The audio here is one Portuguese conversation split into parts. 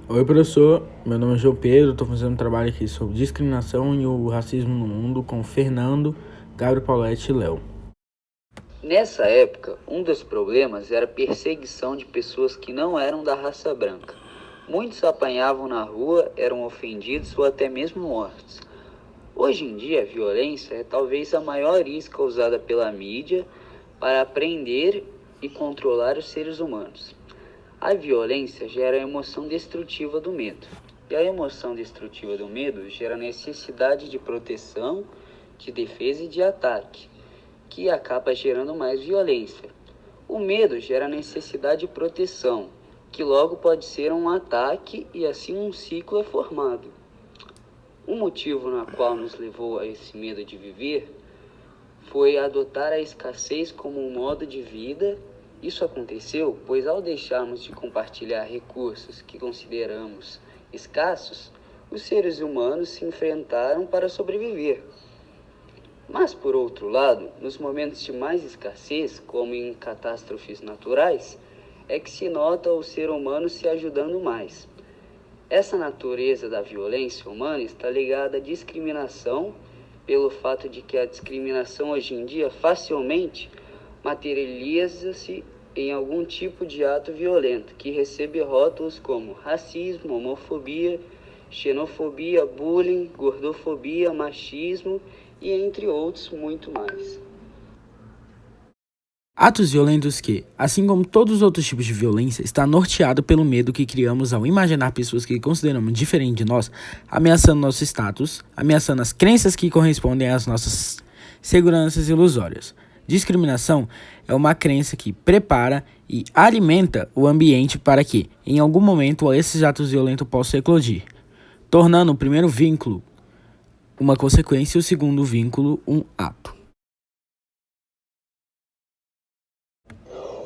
Oi, professor. Meu nome é João Pedro. Estou fazendo um trabalho aqui sobre discriminação e o racismo no mundo com Fernando, Gabriel Paulette e Léo. Nessa época, um dos problemas era a perseguição de pessoas que não eram da raça branca. Muitos apanhavam na rua, eram ofendidos ou até mesmo mortos. Hoje em dia, a violência é talvez a maior isca usada pela mídia para prender e controlar os seres humanos. A violência gera a emoção destrutiva do medo. E a emoção destrutiva do medo gera a necessidade de proteção, de defesa e de ataque, que acaba gerando mais violência. O medo gera a necessidade de proteção, que logo pode ser um ataque e assim um ciclo é formado. O motivo na qual nos levou a esse medo de viver foi adotar a escassez como um modo de vida. Isso aconteceu pois ao deixarmos de compartilhar recursos que consideramos escassos, os seres humanos se enfrentaram para sobreviver. Mas, por outro lado, nos momentos de mais escassez, como em catástrofes naturais, é que se nota o ser humano se ajudando mais. Essa natureza da violência humana está ligada à discriminação, pelo fato de que a discriminação hoje em dia facilmente materializa-se em algum tipo de ato violento, que recebe rótulos como racismo, homofobia, xenofobia, bullying, gordofobia, machismo e entre outros muito mais. Atos violentos que, assim como todos os outros tipos de violência, está norteado pelo medo que criamos ao imaginar pessoas que consideramos diferentes de nós, ameaçando nosso status, ameaçando as crenças que correspondem às nossas seguranças ilusórias. Discriminação é uma crença que prepara e alimenta o ambiente para que, em algum momento, esses atos violentos possam eclodir, tornando o primeiro vínculo uma consequência e o segundo vínculo um ato.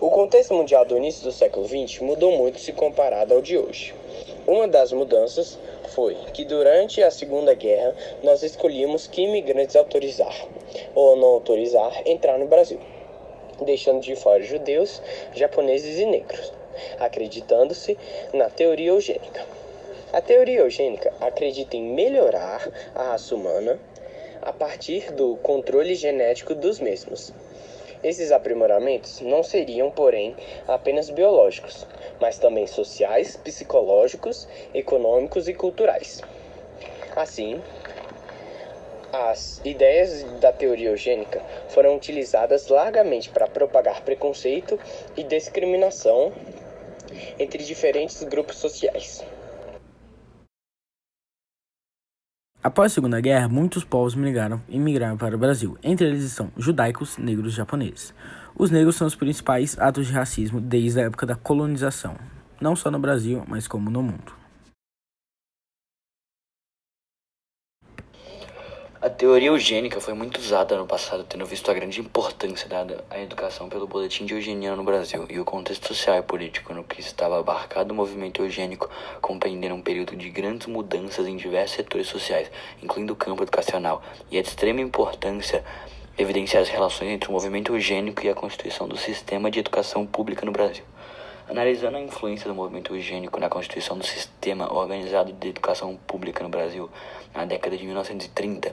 O contexto mundial do início do século XX mudou muito se comparado ao de hoje. Uma das mudanças foi que durante a Segunda Guerra nós escolhíamos que imigrantes autorizar ou não autorizar entrar no Brasil, deixando de fora judeus, japoneses e negros, acreditando-se na teoria eugênica. A teoria eugênica acredita em melhorar a raça humana a partir do controle genético dos mesmos. Esses aprimoramentos não seriam, porém, apenas biológicos, mas também sociais, psicológicos, econômicos e culturais. Assim, as ideias da teoria eugênica foram utilizadas largamente para propagar preconceito e discriminação entre diferentes grupos sociais. Após a Segunda Guerra, muitos povos imigraram para o Brasil. Entre eles estão judaicos, negros e japoneses. Os negros são os principais atos de racismo desde a época da colonização, não só no Brasil, mas como no mundo. A teoria eugênica foi muito usada no passado, tendo visto a grande importância dada à educação pelo Boletim de Eugenia no Brasil e o contexto social e político no que estava abarcado o movimento eugênico, compreendendo um período de grandes mudanças em diversos setores sociais, incluindo o campo educacional, e é de extrema importância evidenciar as relações entre o movimento eugênico e a constituição do sistema de educação pública no Brasil. Analisando a influência do movimento eugênico na constituição do sistema organizado de educação pública no Brasil na década de 1930,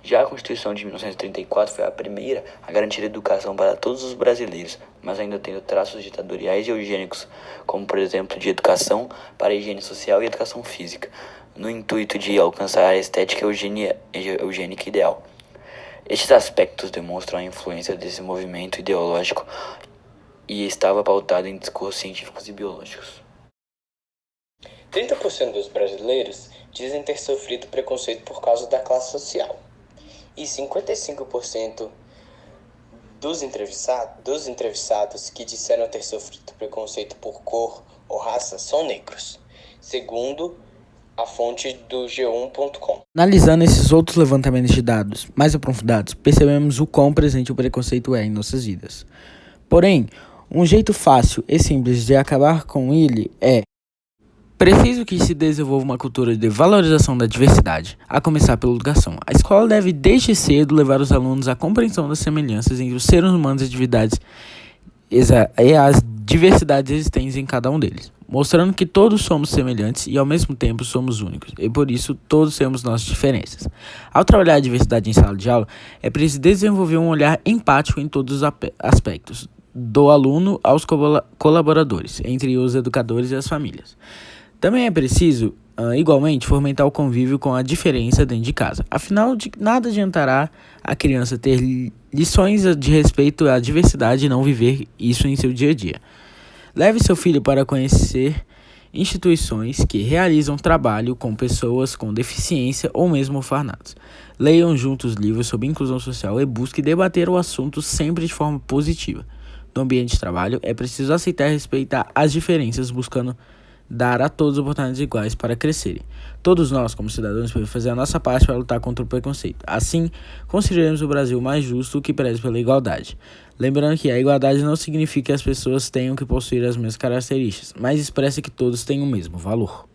já a Constituição de 1934 foi a primeira a garantir educação para todos os brasileiros, mas ainda tendo traços ditatoriais e eugênicos, como por exemplo de educação para a higiene social e educação física, no intuito de alcançar a estética eugênica ideal. Estes aspectos demonstram a influência desse movimento ideológico e estava pautado em discursos científicos e biológicos. 30% dos brasileiros dizem ter sofrido preconceito por causa da classe social. E 55% dos entrevistados que disseram ter sofrido preconceito por cor ou raça são negros, segundo a fonte do G1.com. Analisando esses outros levantamentos de dados mais aprofundados, percebemos o quão presente o preconceito é em nossas vidas. Porém, um jeito fácil e simples de acabar com ele é preciso que se desenvolva uma cultura de valorização da diversidade, a começar pela educação. A escola deve, desde cedo, levar os alunos à compreensão das semelhanças entre os seres humanos e atividades e as diversidades existentes em cada um deles, mostrando que todos somos semelhantes e ao mesmo tempo somos únicos, e por isso todos temos nossas diferenças. Ao trabalhar a diversidade em sala de aula, é preciso desenvolver um olhar empático em todos os aspectos, do aluno aos colaboradores, entre os educadores e as famílias. Também é preciso, igualmente, fomentar o convívio com a diferença dentro de casa. Afinal, de nada adiantará a criança ter lições de respeito à diversidade e não viver isso em seu dia a dia. Leve seu filho para conhecer instituições que realizam trabalho com pessoas com deficiência ou mesmo orfanatos. Leiam juntos livros sobre inclusão social e busque debater o assunto sempre de forma positiva. No ambiente de trabalho, é preciso aceitar e respeitar as diferenças, buscando dar a todos oportunidades iguais para crescerem. Todos nós, como cidadãos, podemos fazer a nossa parte para lutar contra o preconceito. Assim, construiremos o Brasil mais justo que preze pela igualdade. Lembrando que a igualdade não significa que as pessoas tenham que possuir as mesmas características, mas expressa que todos têm o mesmo valor.